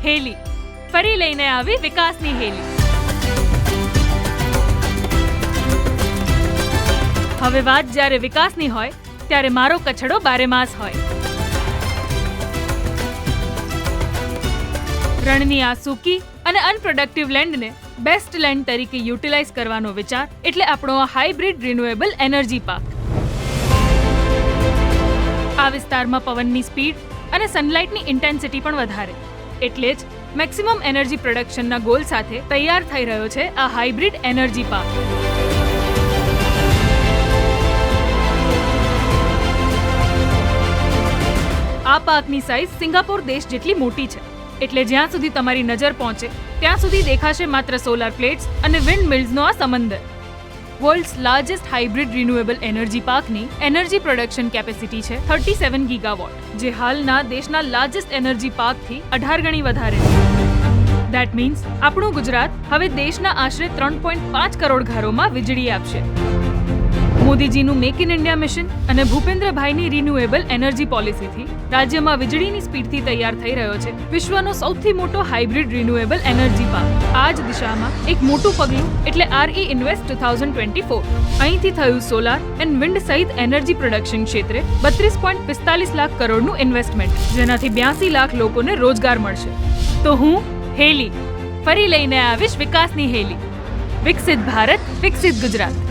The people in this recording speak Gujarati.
હેલી ફરી લઈને આવી વિકાસની હેલી. હવે વાત જ્યારે વિકાસની હોય ત્યારે મારો કચડો બારેમાસ હોય. રણની આ સૂકી અને અનપ્રોડક્ટિવ લેન્ડને બેસ્ટ લેન્ડ તરીકે યુટિલાઇઝ કરવાનો વિચાર એટલે આપણો આ હાઇબ્રિડ રિન્યુએબલ એનર્જી પાર્ક. આ વિસ્તારમાં પવનની સ્પીડ અને સનલાઇટની ઇન્ટેન્સિટી પણ વધારે, એટલે જ મેક્સિમમ એનર્જી પ્રોડક્શનના ગોલ સાથે તૈયાર થઈ રહ્યો છે આ હાઇબ્રિડ એનર્જી પાર્ક. આ પાર્કની સાઇઝ સિંગાપોર દેશ જેટલી મોટી છે, એટલે જ્યાં સુધી તમારી નજર પહોંચે ત્યાં સુધી દેખાશે માત્ર સોલાર પ્લેટ્સ અને વિન્ડ મિલ્સનો આ સમંદર. World's largest hybrid renewable energy પાર્કની એનર્જી પ્રોડક્શન કેપેસિટી છે 37 ગીગાવોટ, જે હાલના દેશના લાર્જેસ્ટ એનર્જી પાર્કથી 18 ગણી વધારે છે. ધેટ મીન્સ આપણું ગુજરાત હવે દેશના આશરે 3.5 કરોડ ઘરોમાં વીજળી આપશે. મોદીજીનું મેક ઇન ઇન્ડિયા મિશન અને ભૂપેન્દ્રભાઈની રિન્યુએબલ એનર્જી પોલિસીથી રાજ્યમાં વીજળીની સ્પીડથી તૈયાર થઈ રહ્યો છે વિશ્વનો સૌથી મોટો હાઇબ્રિડ રિન્યુએબલ એનર્જી પાર્ક. આ જ દિશામાં એક મોટું પગલું એટલે RE ઇન્વેસ્ટ 2024. અહીંથી થયું સોલાર એન્ડ વિન્ડ સહિત એનર્જી પ્રોડક્શન ક્ષેત્રે 32.45 લાખ કરોડનું ઇન્વેસ્ટમેન્ટ, જેનાથી 82 લાખ લોકોને રોજગાર મળશે. તો હું હેલી ફરી લઈને આવીશ વિકાસની હેલી. વિકસિત ભારત, વિકસિત ગુજરાત.